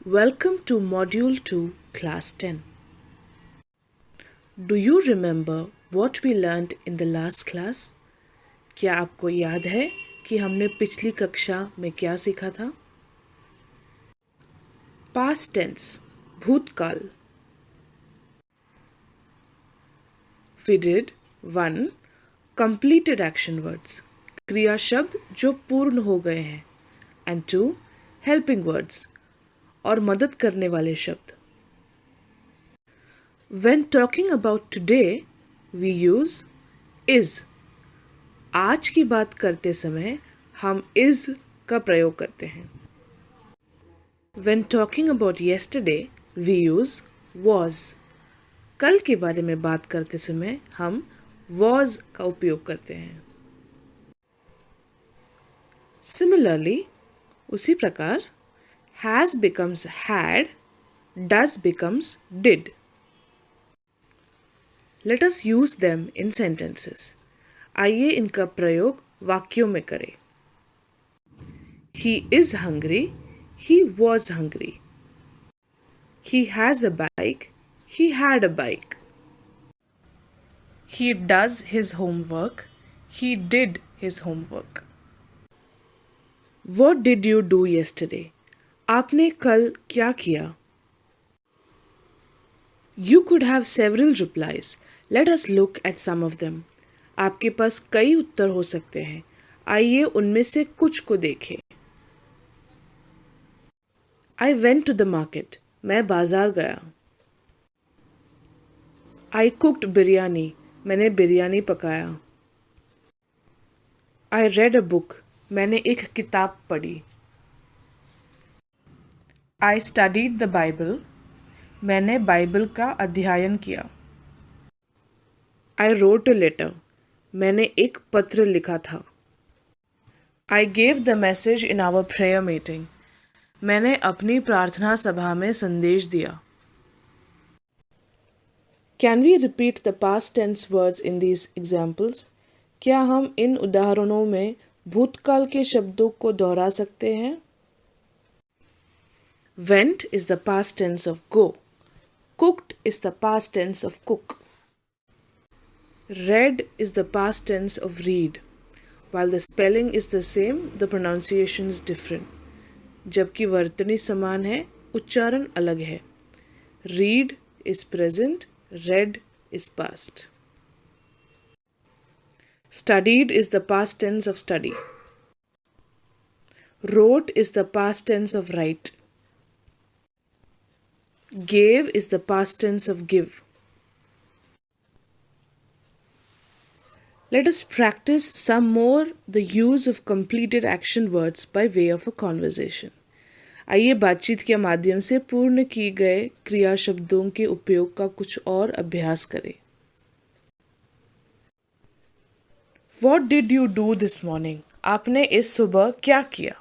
Welcome to Module 2, Class 10. Do you remember what we learned in the last class? क्या आपको याद है कि हमने पिछली कक्षा में क्या सीखा था? Past tense, भूतकाल. We did 1. Completed action words, क्रिया शब्द जो पूर्ण हो गए हैं. And 2. Helping words, और मदद करने वाले शब्द. When talking about today, we use is. आज की बात करते समय हम is का प्रयोग करते हैं. When talking about yesterday, we use was. कल के बारे में बात करते समय हम was का उपयोग करते हैं. Similarly, उसी प्रकार has becomes had, does becomes did. Let us use them in sentences. आइए इनका प्रयोग वाक्यों में करें. He is hungry. He was hungry. He has a bike. He had a bike. He does his homework. He did his homework. What did you do yesterday? आपने कल क्या किया? You could have several replies. Let us look at some of them. आपके पास कई उत्तर हो सकते हैं. आइए उनमें से कुछ को देखें. I went to the market. मैं बाजार गया. I cooked biryani. मैंने बिरयानी पकाया. I read a book. मैंने एक किताब पढ़ी. I studied the Bible. मैंने बाइबल का अध्ययन किया. I wrote a letter. मैंने एक पत्र लिखा था. I gave the message in our prayer meeting. मैंने अपनी प्रार्थना सभा में संदेश दिया. Can we repeat the past tense words in these examples? क्या हम इन उदाहरणों में भूतकाल के शब्दों को दोहरा सकते हैं? Went is the past tense of go. Cooked is the past tense of cook. Read is the past tense of read. While the spelling is the same, the pronunciation is different. जबकि वर्तनी समान है, उच्चारण अलग है. Read is present, read is past. Studied is the past tense of study. Wrote is the past tense of write. Gave is the past tense of give. Let us practice some more the use of completed action words by way of a conversation. आइए बातचीत के माध्यम से पूर्ण किए गए क्रिया शब्दों के उपयोग का कुछ और अभ्यास करें. What did you do this morning? आपने इस सुबह क्या किया?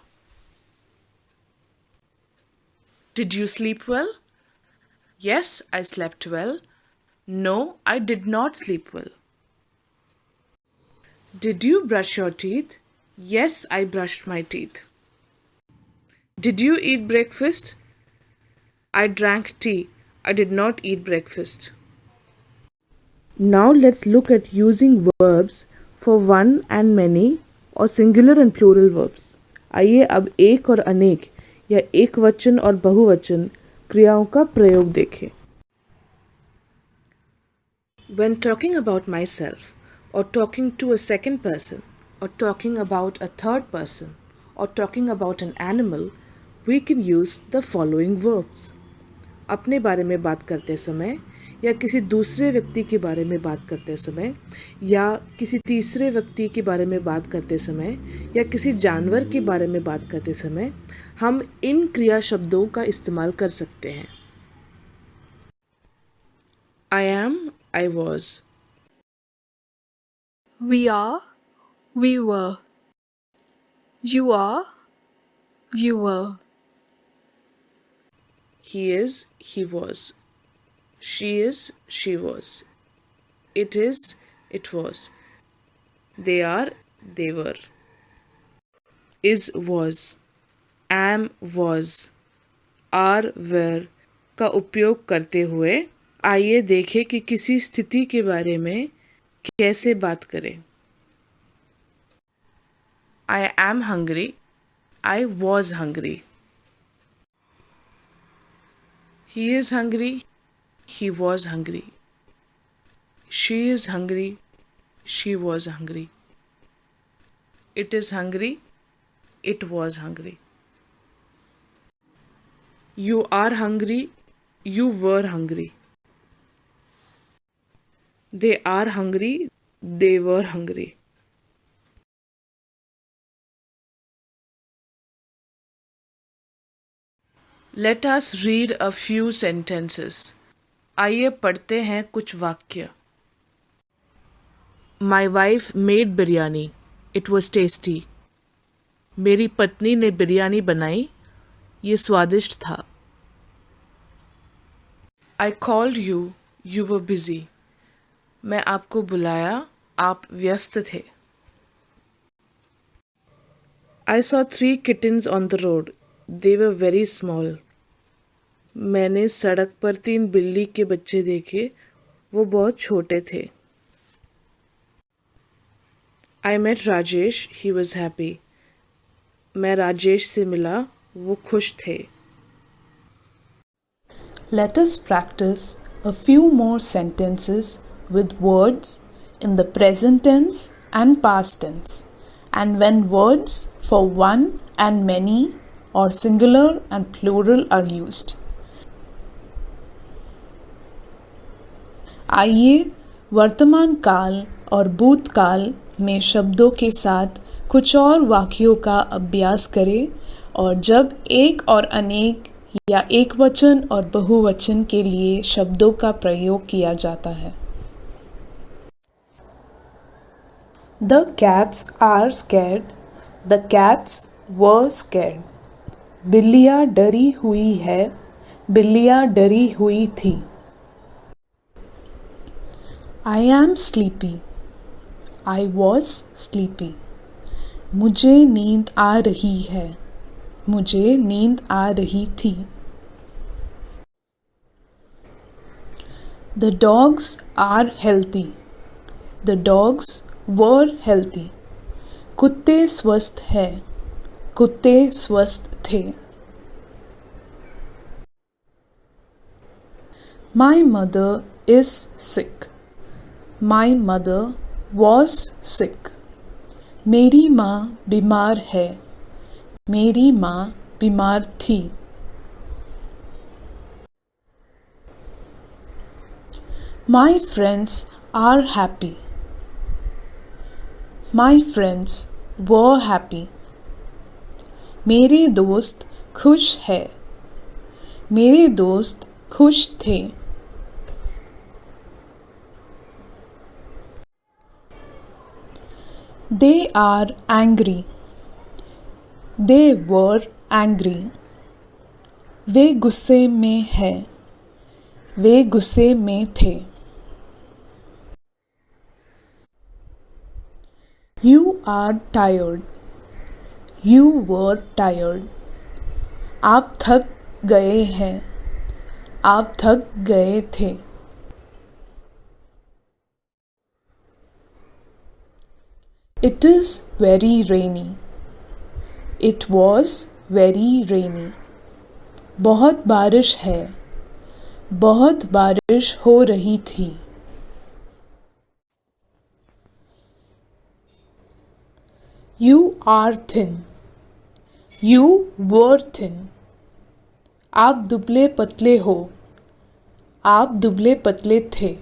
Did you sleep well? Yes, I slept well. No, I did not sleep well. Did you brush your teeth? Yes, I brushed my teeth. Did you eat breakfast? I drank tea. I did not eat breakfast. Now let's look at using verbs for one and many or singular and plural verbs. आइए अब एक और अनेक या एक वचन और बहुवचन क्रियाओं का प्रयोग देखें. When talking about myself, or talking to a second person, or talking about a third person, or talking about an animal, we can use the following verbs. अपने बारे में बात करते समय या किसी दूसरे व्यक्ति के बारे में बात करते समय या किसी तीसरे व्यक्ति के बारे में बात करते समय या किसी जानवर के बारे में बात करते समय हम इन क्रिया शब्दों का इस्तेमाल कर सकते हैं. I am, I was. We are, we were. You are, you were. He is, he was. She is, she was. It is, it was. They are, they were. Is, was. Am, was. Are were का उपयोग करते हुए आइए देखें कि किसी स्थिति के बारे में कैसे बात करें। I am hungry, I was hungry. He is hungry, he was hungry. She is hungry, she was hungry. It is hungry, it was hungry. You are hungry, you were hungry. They are hungry, they were hungry. Let us read a few sentences. आइए पढ़ते हैं कुछ वाक्य। My wife made biryani. It was tasty. मेरी पत्नी ने बिरयानी बनाई, ये स्वादिष्ट था। I called you, you were busy. मैं आपको बुलाया, आप व्यस्त थे। I saw 3 kittens on the road. They were very small. मैंने सड़क पर 3 बिल्ली के बच्चे देखे, वो बहुत छोटे थे। I met Rajesh, he was happy. मैं राजेश से मिला, वो खुश थे। Let us practice a few more sentences with words in the present tense and past tense, and when words for one and many or singular and plural are used. आइए वर्तमान काल और भूतकाल में शब्दों के साथ कुछ और वाक्यों का अभ्यास करें और जब एक और अनेक या एक वचन और बहुवचन के लिए शब्दों का प्रयोग किया जाता है। The cats are scared. The cats were scared. बिल्लियाँ डरी हुई है, बिल्लियाँ डरी हुई थी। I am sleepy. I was sleepy. मुझे नींद आ रही है, मुझे नींद आ रही थी। The dogs are healthy. The dogs were healthy. कुत्ते स्वस्थ हैं, कुत्ते स्वस्थ थे। My mother is sick. My mother was sick. मेरी माँ बीमार है, मेरी माँ बीमार थी। My friends are happy. My friends were happy. मेरे दोस्त खुश है, मेरे दोस्त खुश थे। They are angry. They were angry. वे गुस्से में हैं, वे गुस्से में थे। You are tired. You were tired. आप थक गए हैं, आप थक गए थे। It is very rainy. It was very rainy. बहुत बारिश है, बहुत बारिश हो रही थी। You are thin. You were thin. आप दुबले पतले हो, आप दुबले पतले थे।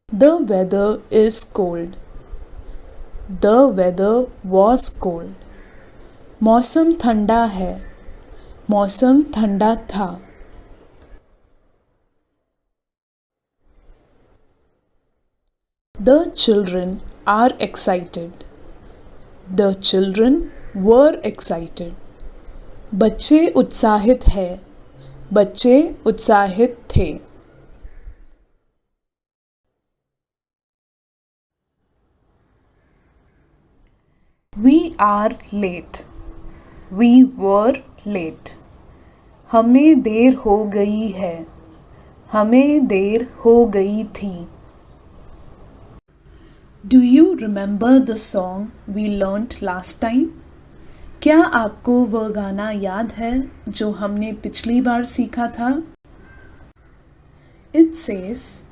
The weather is cold. The weather was cold. मौसम ठंडा है, मौसम ठंडा था। The children are excited. The children were excited. बच्चे उत्साहित हैं, बच्चे उत्साहित थे। We are late. We were late. हमें देर हो गई है. हमें देर हो गई थी. Do you remember the song we learnt last time? क्या आपको वह गाना याद है जो हमने पिछली बार सीखा था? It says,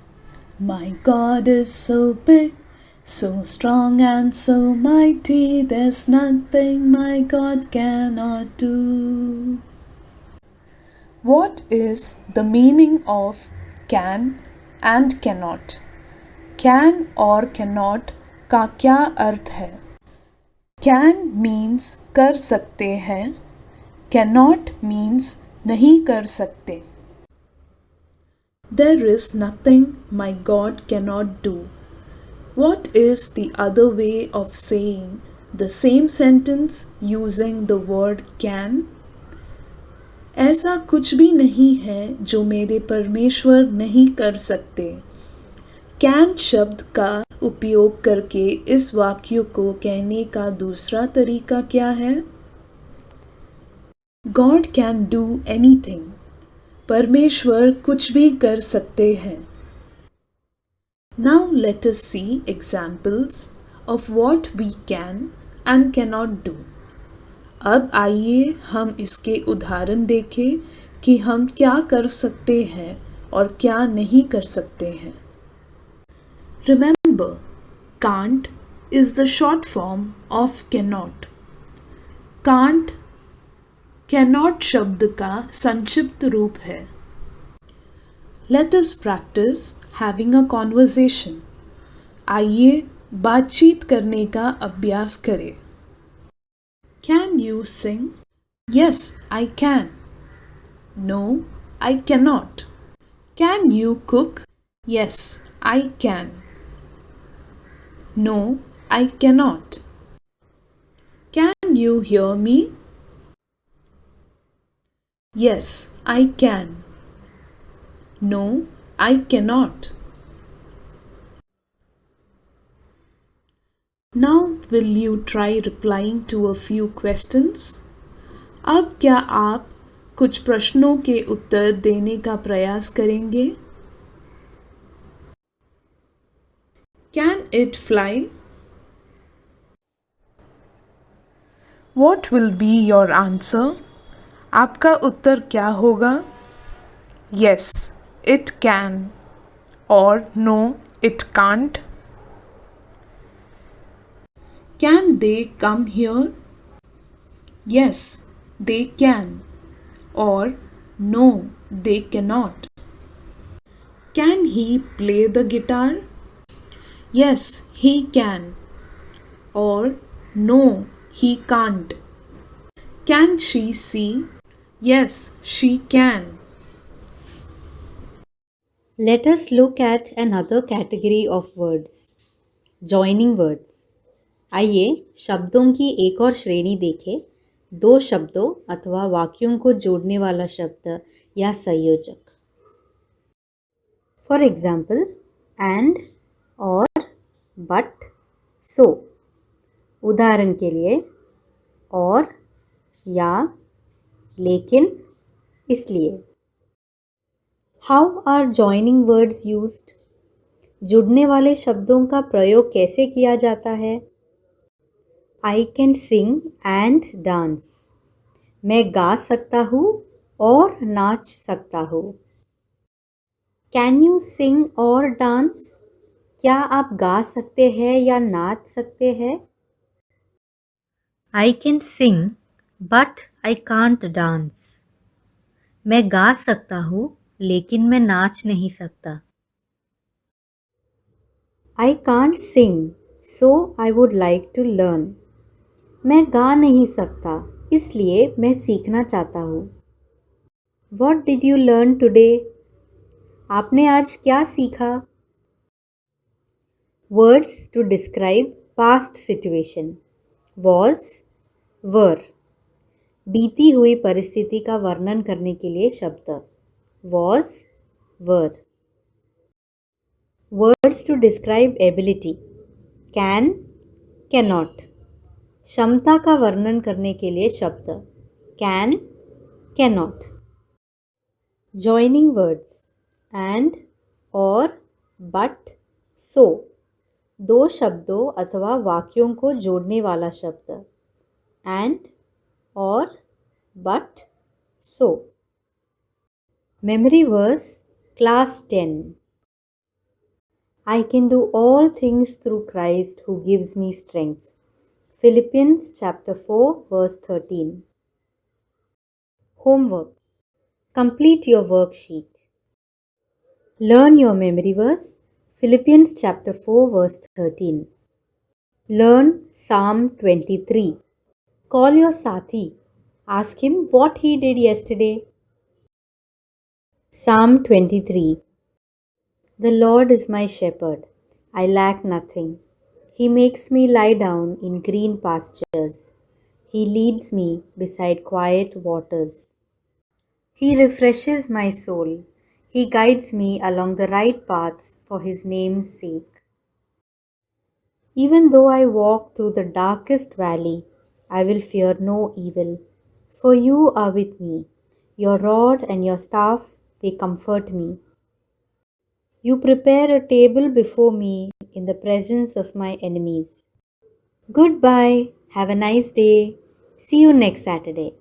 My God is so big, so strong and so mighty, there's nothing my God cannot do. What is the meaning of can and cannot? Can और cannot का क्या अर्थ है? Can means कर सकते हैं. Cannot means नहीं कर सकते. There is nothing my God cannot do. What is the other way of saying the same sentence using the word can? ऐसा कुछ भी नहीं है जो मेरे परमेश्वर नहीं कर सकते. Can शब्द का उपयोग करके इस वाक्य को कहने का दूसरा तरीका क्या है? God can do anything. परमेश्वर कुछ भी कर सकते हैं. Now let us see examples of what we can and cannot do. अब आइए हम इसके उदाहरण देखें कि हम क्या कर सकते हैं और क्या नहीं कर सकते हैं. Remember, can't is the short form of cannot. Can't cannot शब्द का संक्षिप्त रूप है. Let us practice having a conversation. आइए बातचीत करने का अभ्यास करें. Can you sing? Yes, I can. No, I cannot. Can you cook? Yes, I can. No, I cannot. Can you hear me? Yes, I can. No, I cannot. Now will you try replying to a few questions? अब क्या आप कुछ प्रश्नों के उत्तर देने का प्रयास करेंगे? Can it fly? What will be your answer? आपका उत्तर क्या होगा? Yes, it can. Or no, it can't. Can they come here? Yes, they can. Or no, they cannot. Can he play the guitar? Yes, he can. Or no, he can't. Can she see? Yes, she can. Let us look at another category of words. Joining words. आइए शब्दों की एक और श्रेणी देखें. दो शब्दों अथवा वाक्यों को जोड़ने वाला शब्द या संयोजक. For example, and, और, but, so. उदाहरण के लिए और, या, लेकिन, इसलिए. How are joining words used? जुड़ने वाले शब्दों का प्रयोग कैसे किया जाता है? I can sing and dance. मैं गा सकता हूँ और नाच सकता हूँ. Can you sing or dance? क्या आप गा सकते हैं या नाच सकते हैं? I can sing, but I can't dance. मैं गा सकता हूँ, लेकिन मैं नाच नहीं सकता. I can't sing, so I would like to learn. मैं गा नहीं सकता, इसलिए मैं सीखना चाहता हूँ. What did you learn today? आपने आज क्या सीखा? Words to describe past situation. Was, were. बीती हुई परिस्थिति का वर्णन करने के लिए शब्द. Was, were. Words to describe ability. Can, cannot. क्षमता का वर्णन करने के लिए शब्द can, cannot. Joining words and, or, but, so. दो शब्दों अथवा वाक्यों को जोड़ने वाला शब्द and, or, but, so. Memory verse class 10. I can do all things through Christ who gives me strength. Philippians chapter 4 verse 13. Homework. Complete your worksheet. Learn your memory verse. Philippians chapter 4 verse 13. Learn Psalm 23. Call your Sathi. Ask him what he did yesterday. Psalm 23. The Lord is my shepherd. I lack nothing. He makes me lie down in green pastures. He leads me beside quiet waters. He refreshes my soul. He guides me along the right paths for his name's sake. Even though I walk through the darkest valley, I will fear no evil, for you are with me. Your rod and your staff, they comfort me. You prepare a table before me in the presence of my enemies. Goodbye. Have a nice day. See you next Saturday.